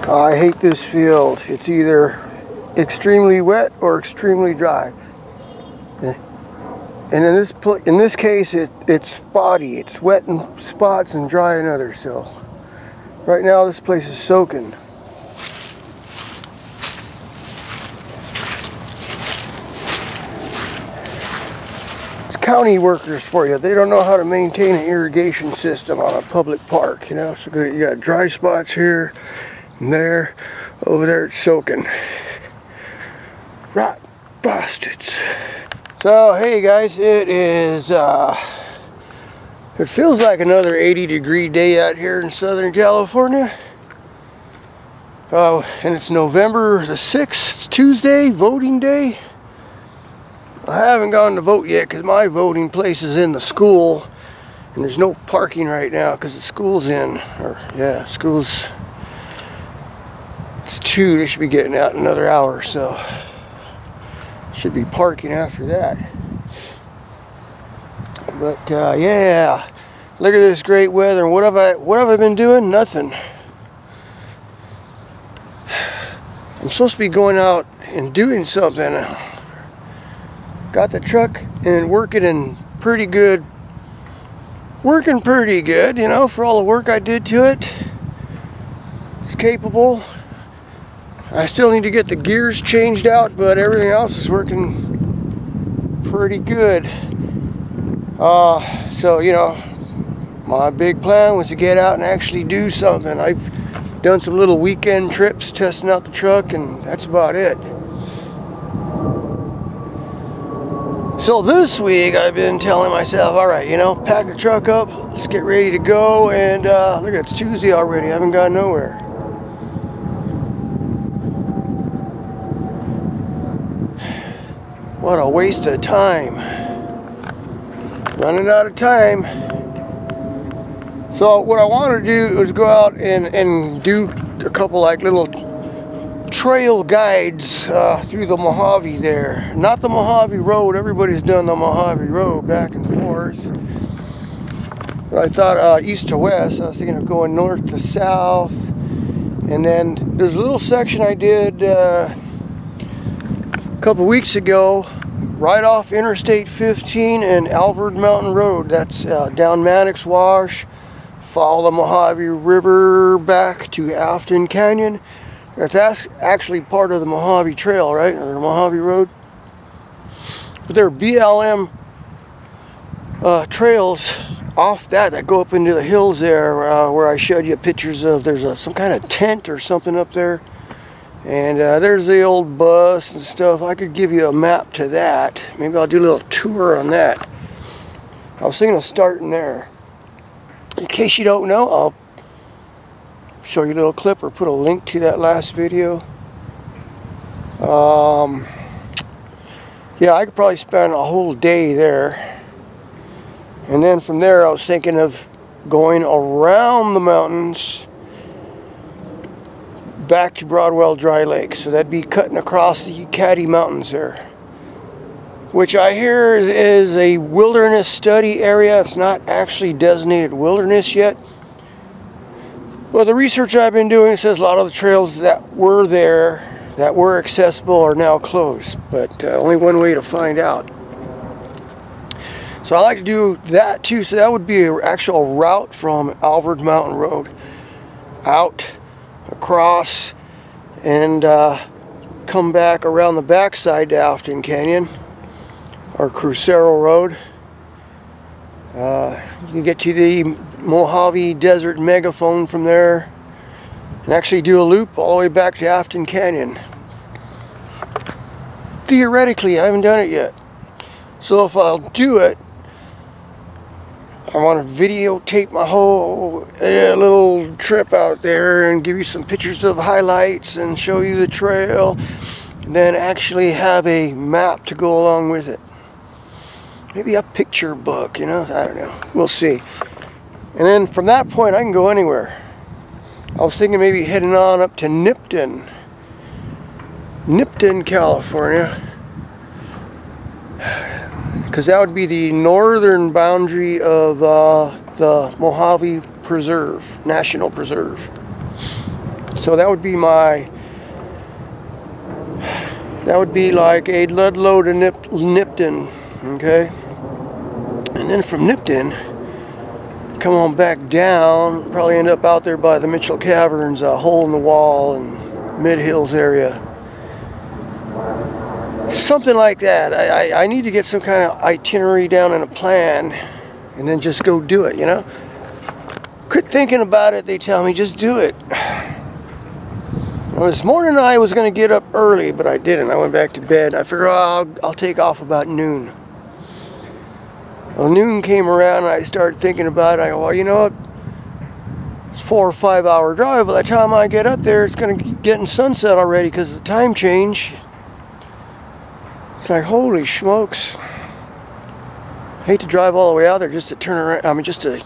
I hate this field. It's either extremely wet or extremely dry. And in this case, it's spotty. It's wet in spots and dry in others. So right now this place is soaking. It's county workers for you. They don't know how to maintain an irrigation system on a public park, you know. So you got dry spots here and there. Over there it's soaking. Right bastards. So hey guys, it feels like another 80-degree day out here in Southern California. And it's November the 6th, it's Tuesday, voting day. I haven't gone to vote yet because my voting place is in the school and there's no parking right now because the school's in, school's, it's 2, they should be getting out in another hour, so should be parking after that. But yeah, look at this great weather. And what have I been doing? Nothing. I'm supposed to be going out and doing something. Got the truck and working pretty good, you know, for all the work I did to it. It's capable. I still need to get the gears changed out, but everything else is working pretty good. So, you know, my big plan was to get out and actually do something. I've done some little weekend trips testing out the truck, and that's about it. So this week I've been telling myself, all right, you know, pack the truck up, let's get ready to go, and look, it's Tuesday already, I haven't gone nowhere. What a waste of time. Running out of time. So what I want to do is go out and do a couple like little trail guides through the Mojave there. Not the Mojave Road. Everybody's done the Mojave Road back and forth. But I thought east to west. I was thinking of going north to south. And then there's a little section I did a couple weeks ago, right off Interstate 15 and Alvord Mountain Road. That's down Mannix Wash, follow the Mojave River back to Afton Canyon. That's actually part of the Mojave Trail, right? Or the Mojave Road. But there are BLM trails off that go up into the hills there, where I showed you pictures of. There's some kind of tent or something up there. And there's the old bus and stuff. I could give you a map to that. Maybe I'll do a little tour on that. I was thinking of starting there. In case you don't know, I'll show you a little clip or put a link to that last video. Yeah, I could probably spend a whole day there. And then from there I was thinking of going around the mountains back to Broadwell Dry Lake. So that'd be cutting across the Caddy Mountains there, which I hear is a wilderness study area. It's not actually designated wilderness yet. Well, the research I've been doing says a lot of the trails that were there, that were accessible, are now closed. But only one way to find out. So I like to do that too. So that would be an actual route from Alvord Mountain Road out across and come back around the backside to Afton Canyon or Crucero Road. You can get to the Mojave Desert Megaphone from there and actually do a loop all the way back to Afton Canyon. Theoretically, I haven't done it yet. So if I'll do it, I want to videotape my whole little trip out there and give you some pictures of highlights and show you the trail, and then actually have a map to go along with it. Maybe a picture book, you know, I don't know. We'll see. And then from that point I can go anywhere. I was thinking maybe heading on up to Nipton, California. Because that would be the northern boundary of the Mojave Preserve, National Preserve. So that would be like a Ludlow to Nipton, okay? And then from Nipton, come on back down, probably end up out there by the Mitchell Caverns, a hole in the wall and Mid-Hills area. Something like that. I need to get some kind of itinerary down and a plan, and then just go do it, you know? Quit thinking about it, they tell me, just do it. Well, this morning I was going to get up early, but I didn't. I went back to bed. I figured, oh, I'll take off about noon. Well, noon came around and I started thinking about it. I go, well, you know what? It's a 4 or 5 hour drive. By the time I get up there, it's going to get in sunset already because of the time change. It's like, holy smokes. I hate to drive all the way out there just to turn around. I mean, just to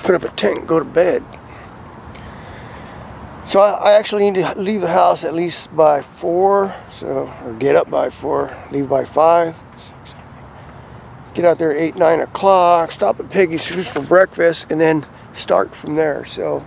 put up a tent and go to bed. So I actually need to leave the house at least by 4. So, or get up by 4, leave by 5. Get out there at 8, 9 o'clock, stop at Peggy Sue's for breakfast, and then start from there. So,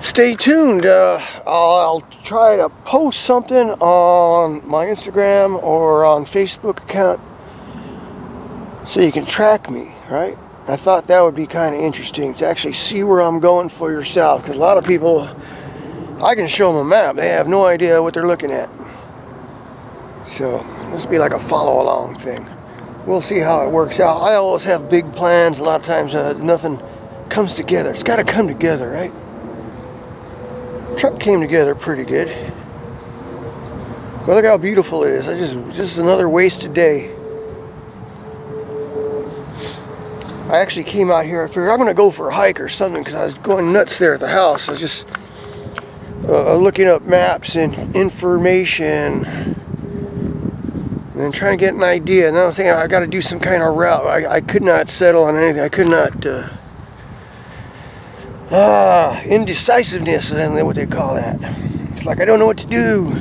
stay tuned. I'll try to post something on my Instagram or on Facebook account so you can track me, right? I thought that would be kind of interesting to actually see where I'm going for yourself, because a lot of people, I can show them a map, they have no idea what they're looking at. So this will be like a follow along thing. We'll see how it works out. I always have big plans. A lot of times nothing comes together. It's got to come together, right? Truck came together pretty good. But look how beautiful it is. Just another wasted day. I actually came out here. I figured I'm going to go for a hike or something because I was going nuts there at the house. I was just looking up maps and information and then trying to get an idea. And then I was thinking I got to do some kind of route. I could not settle on anything. I could not. Indecisiveness is what they call that. It's like I don't know what to do.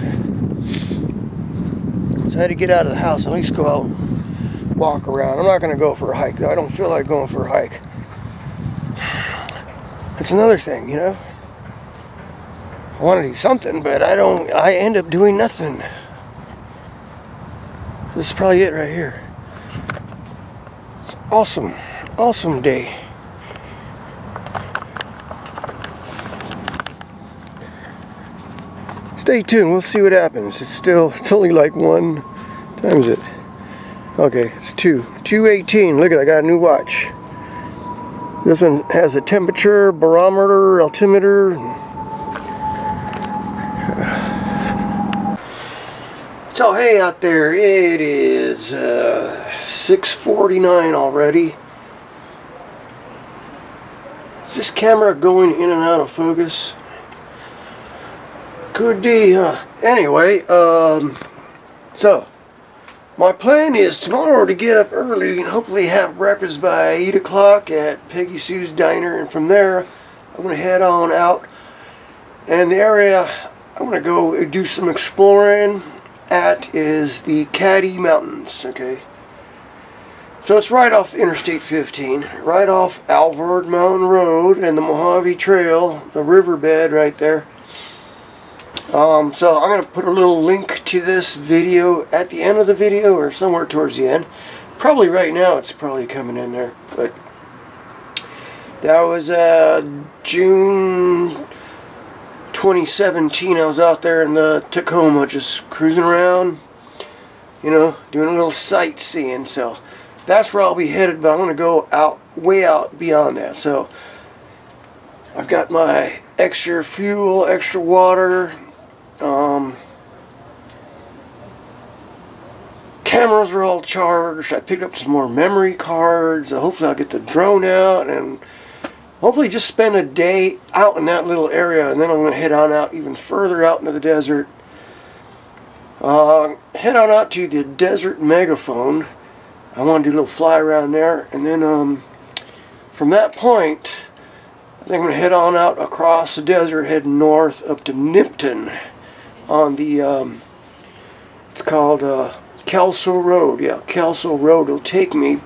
So I had to get out of the house and at least go out and walk around. I'm not going to go for a hike though. I don't feel like going for a hike. That's another thing, you know. I want to do something, but I end up doing nothing. This is probably it right here. It's awesome. Awesome day. Stay tuned, we'll see what happens. It's only like 1 time is it? Okay, it's 2:18. Look at it, I got a new watch. This one has a temperature, barometer, altimeter. So hey out there, it is 6:49 already. Is this camera going in and out of focus? Could be, huh? Anyway, so my plan is tomorrow to get up early and hopefully have breakfast by 8 o'clock at Peggy Sue's Diner, and from there I'm going to head on out. And the area I'm going to go do some exploring at is the Caddy Mountains, okay? So it's right off Interstate 15, right off Alvord Mountain Road and the Mojave Trail, the riverbed right there. So I'm going to put a little link to this video at the end of the video or somewhere towards the end. Probably right now it's probably coming in there. But that was June 2017. I was out there in the Tacoma just cruising around, you know, doing a little sightseeing. So that's where I'll be headed, but I'm going to go out, way out beyond that. So I've got my extra fuel, extra water. Cameras are all charged. I picked up some more memory cards. Hopefully I'll get the drone out and hopefully just spend a day out in that little area, and then I'm going to head on out even further out into the desert. Head on out to the Desert Megaphone. I want to do a little fly around there, and then from that point I think I'm going to head on out across the desert, head north up to Nipton on the it's called Kelso Road. Yeah, Kelso Road will take me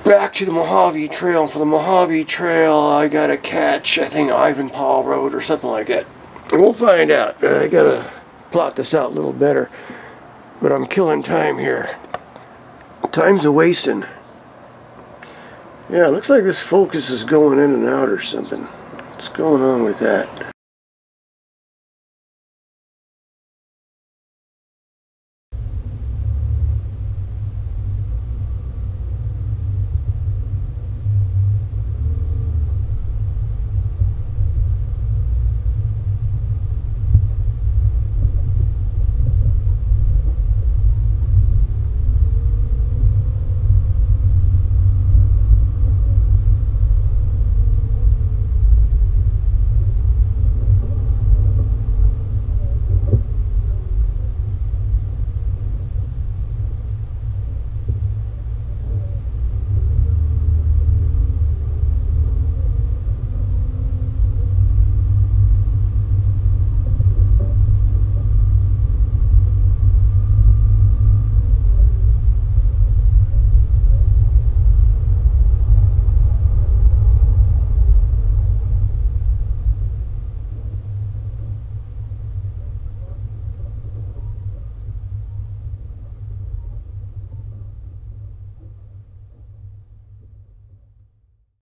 back to the Mojave Trail. And for the Mojave Trail, I gotta catch, I think, Ivanpah Road or something like that. We'll find out. I gotta plot this out a little better. But I'm killing time here. Time's a wasting. Yeah, it looks like this focus is going in and out or something. What's going on with that?